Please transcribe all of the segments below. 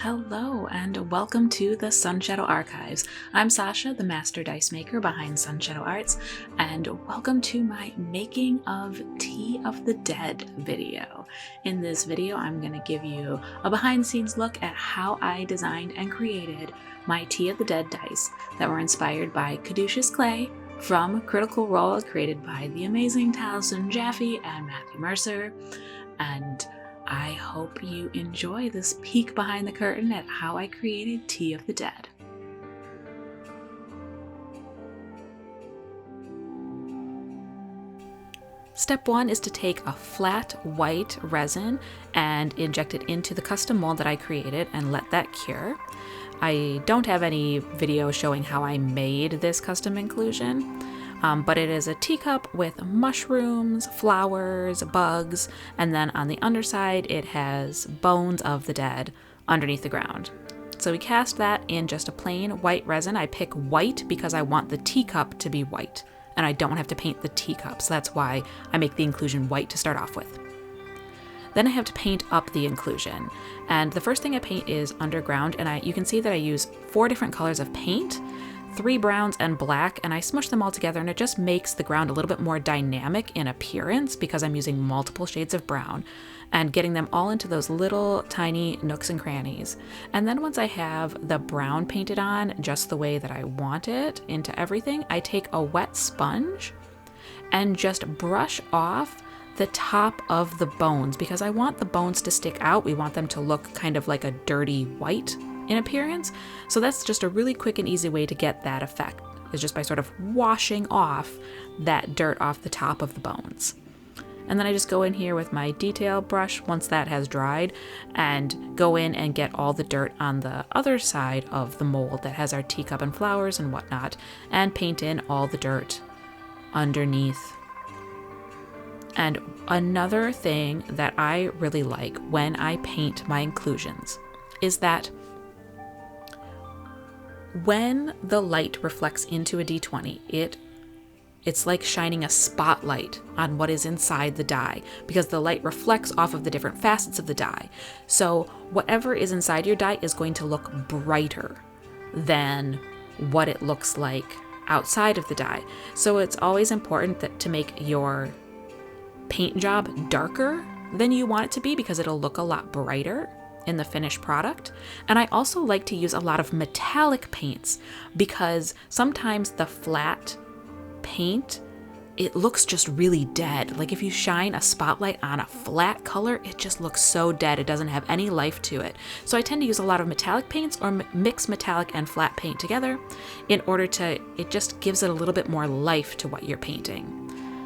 Hello and welcome to the Sunshadeau Archives. I'm Sasha, the master dice maker behind Sunshadeau Arts, and welcome to my Making of Tea of the Dead video. In this video, I'm going to give you a behind-the-scenes look at how I designed and created my Tea of the Dead dice that were inspired by Caduceus clay from Critical Role, created by the amazing Taliesin Jaffe and Matthew Mercer. And I hope you enjoy this peek behind the curtain at how I created Tea of the Dead. Step 1 is to take a flat white resin and inject it into the custom mold that I created and let that cure. I don't have any video showing how I made this custom inclusion. But it is a teacup with mushrooms, flowers, bugs, and then on the underside it has bones of the dead underneath the ground. So we cast that in just a plain white resin. I pick white because I want the teacup to be white, and I don't have to paint the teacup, so that's why I make the inclusion white to start off with. Then I have to paint up the inclusion, and the first thing I paint is underground, and you can see that I use 4 different colors of paint, 3 browns and black, and I smush them all together, and it just makes the ground a little bit more dynamic in appearance because I'm using multiple shades of brown and getting them all into those little tiny nooks and crannies. And then once I have the brown painted on just the way that I want it into everything, I take a wet sponge and just brush off the top of the bones because I want the bones to stick out. We want them to look kind of like a dirty white in appearance. So that's just a really quick and easy way to get that effect, is just by sort of washing off that dirt off the top of the bones. And then I just go in here with my detail brush once that has dried and go in and get all the dirt on the other side of the mold that has our teacup and flowers and whatnot, and paint in all the dirt underneath. And another thing that I really like when I paint my inclusions is that when the light reflects into a D20, it's like shining a spotlight on what is inside the die because the light reflects off of the different facets of the die. So whatever is inside your die is going to look brighter than what it looks like outside of the die. So it's always important to make your paint job darker than you want it to be because it'll look a lot brighter in the finished product. And I also like to use a lot of metallic paints because sometimes the flat paint, it looks just really dead. Like if you shine a spotlight on a flat color, it just looks so dead. It doesn't have any life to it. So I tend to use a lot of metallic paints or mix metallic and flat paint together in order to, it just gives it a little bit more life to what you're painting.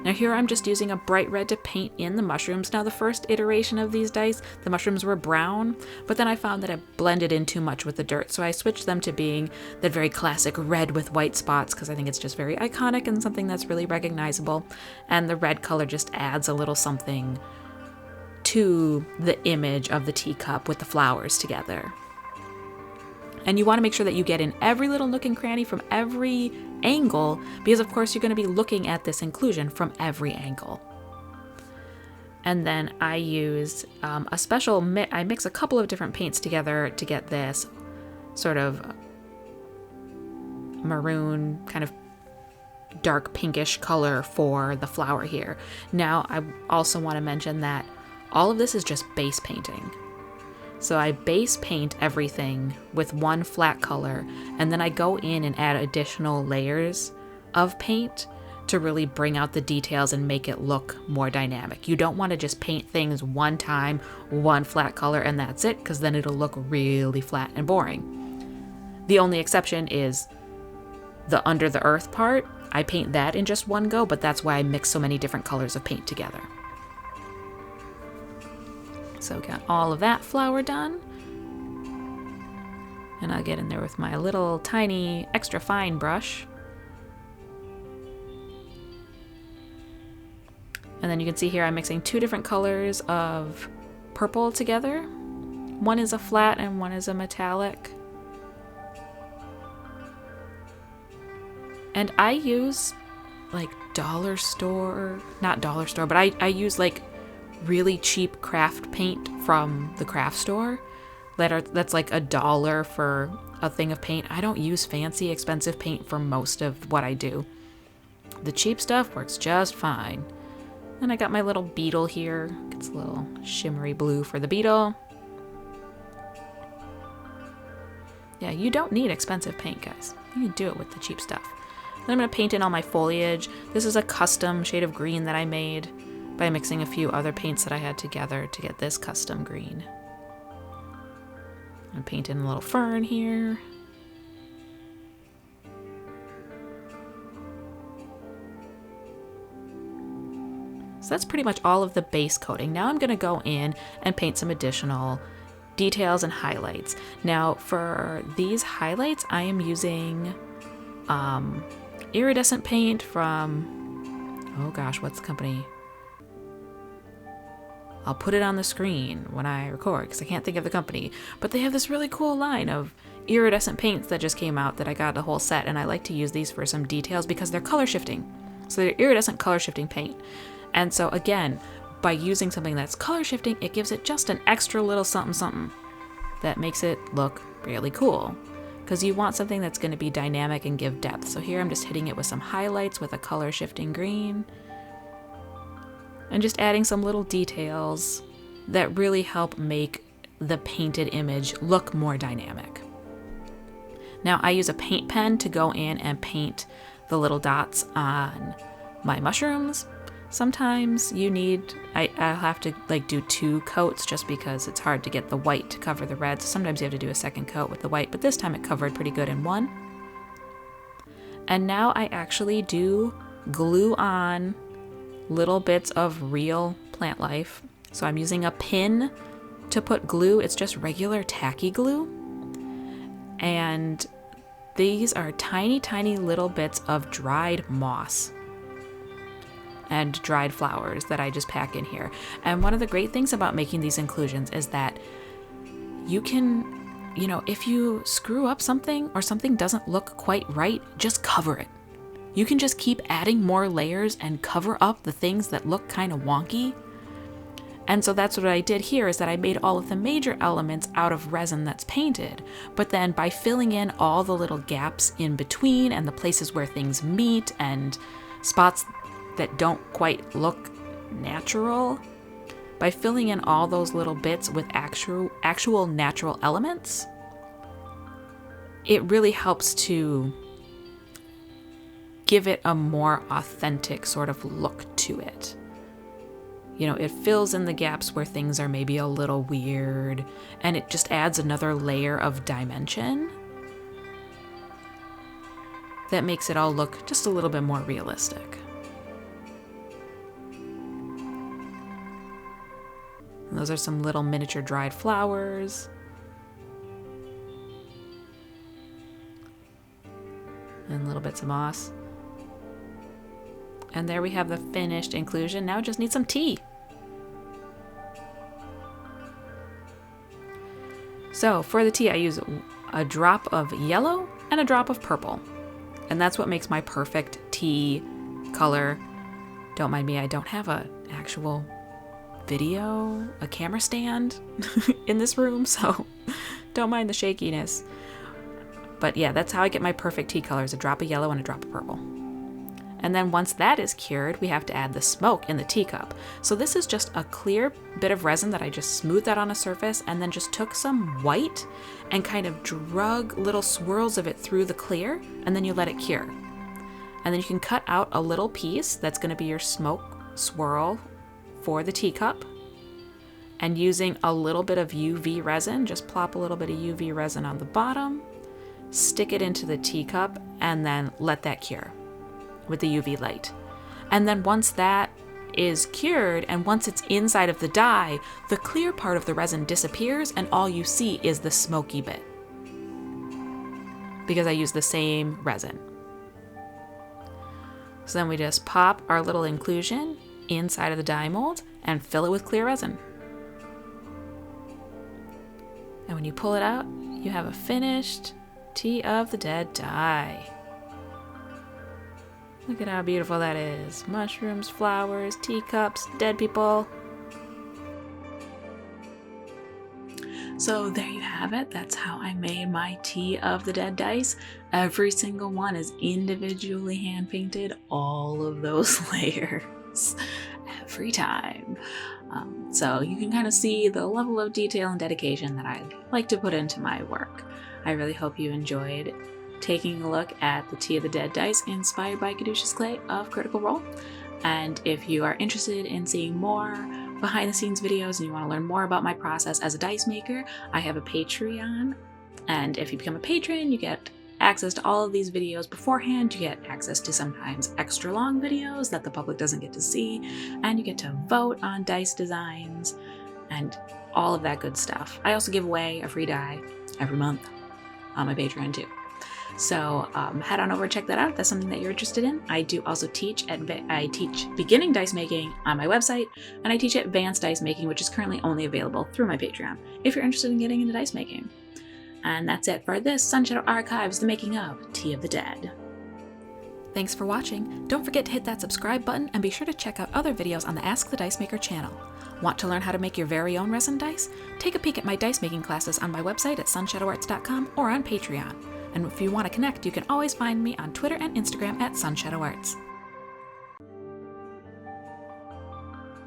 Now here I'm just using a bright red to paint in the mushrooms. Now the first iteration of these dice, the mushrooms were brown, but then I found that I blended in too much with the dirt. So I switched them to being that very classic red with white spots because I think it's just very iconic and something that's really recognizable. And the red color just adds a little something to the image of the teacup with the flowers together. And you want to make sure that you get in every little nook and cranny from every angle because of course you're going to be looking at this inclusion from every angle. And then I use a special I mix a couple of different paints together to get this sort of maroon kind of dark pinkish color for the flower here. Now I also want to mention that all of this is just base painting. So I base paint everything with one flat color, and then I go in and add additional layers of paint to really bring out the details and make it look more dynamic. You don't want to just paint things one time, one flat color, and that's it, because then it'll look really flat and boring. The only exception is the under the earth part. I paint that in just one go, but that's why I mix so many different colors of paint together. So got all of that flower done. And I'll get in there with my little tiny extra fine brush. And then you can see here I'm mixing 2 different colors of purple together. One is a flat and one is a metallic. And I use like dollar store, not dollar store, but I use like really cheap craft paint from the craft store. that's like $1 for a thing of paint. I don't use fancy, expensive paint for most of what I do. The cheap stuff works just fine. And I got my little beetle here. It's a little shimmery blue for the beetle. Yeah, you don't need expensive paint, guys. You can do it with the cheap stuff. Then I'm going to paint in all my foliage. This is a custom shade of green that I made by mixing a few other paints that I had together to get this custom green. I'm painting a little fern here. So that's pretty much all of the base coating. Now I'm going to go in and paint some additional details and highlights. Now for these highlights, I am using iridescent paint from, oh gosh, what's the company? I'll put it on the screen when I record because I can't think of the company, but they have this really cool line of iridescent paints that just came out that I got a whole set, and I like to use these for some details because they're color shifting. So they're iridescent color shifting paint. And so again, by using something that's color shifting, it gives it just an extra little something something that makes it look really cool. Because you want something that's going to be dynamic and give depth. So here I'm just hitting it with some highlights with a color shifting green. And just adding some little details that really help make the painted image look more dynamic. Now I use a paint pen to go in and paint the little dots on my mushrooms. Sometimes you need, I'll have to like do 2 coats just because it's hard to get the white to cover the red. So sometimes you have to do a second coat with the white, but this time it covered pretty good in one. And now I actually do glue on little bits of real plant life. So I'm using a pin to put glue. It's just regular tacky glue. And these are tiny, tiny little bits of dried moss and dried flowers that I just pack in here. And one of the great things about making these inclusions is that you can, you know, if you screw up something or something doesn't look quite right, just cover it. You can just keep adding more layers and cover up the things that look kind of wonky. And so that's what I did here, is that I made all of the major elements out of resin that's painted. But then by filling in all the little gaps in between and the places where things meet and spots that don't quite look natural, by filling in all those little bits with actual natural elements, it really helps to give it a more authentic sort of look to it. You know, it fills in the gaps where things are maybe a little weird, and it just adds another layer of dimension that makes it all look just a little bit more realistic. And those are some little miniature dried flowers. And little bits of moss. And there we have the finished inclusion. Now it just needs some tea. So for the tea, I use a drop of yellow and a drop of purple. And that's what makes my perfect tea color. Don't mind me, I don't have an actual video, a camera stand in this room, so don't mind the shakiness. But yeah, that's how I get my perfect tea colors, a drop of yellow and a drop of purple. And then once that is cured, we have to add the smoke in the teacup. So this is just a clear bit of resin that I just smoothed out on a surface and then just took some white and kind of drug little swirls of it through the clear, and then you let it cure. And then you can cut out a little piece that's going to be your smoke swirl for the teacup. And using a little bit of UV resin, just plop a little bit of UV resin on the bottom, stick it into the teacup, and then let that cure with the UV light. And then once that is cured, and once it's inside of the dye, the clear part of the resin disappears and all you see is the smoky bit, because I use the same resin. So then we just pop our little inclusion inside of the dye mold and fill it with clear resin. And when you pull it out, you have a finished Tea of the Dead dye. Look at how beautiful that is. Mushrooms, flowers, teacups, dead people. So there you have it. That's how I made my Tea of the Dead dice. Every single one is individually hand painted, all of those layers, every time. So you can kind of see the level of detail and dedication that I like to put into my work. I really hope you enjoyed taking a look at the Tea of the Dead dice inspired by Caduceus Clay of Critical Role. And if you are interested in seeing more behind the scenes videos and you want to learn more about my process as a dice maker, I have a Patreon. And if you become a patron, you get access to all of these videos beforehand. You get access to sometimes extra long videos that the public doesn't get to see, and you get to vote on dice designs and all of that good stuff. I also give away a free die every month on my Patreon too. So head on over and check that out if that's something that you're interested in. I do also teach I teach beginning dice making on my website, and I teach advanced dice making, which is currently only available through my Patreon if you're interested in getting into dice making. And that's it for this Sunshadeau Archives, the making of Tea of the Dead. Thanks for watching. Don't forget to hit that subscribe button and be sure to check out other videos on the Ask the Dice Maker channel. Want to learn how to make your very own resin dice? Take a peek at my dice making classes on my website at sunshadowarts.com or on Patreon. And if you want to connect, you can always find me on Twitter and Instagram at Sunshadeau Arts.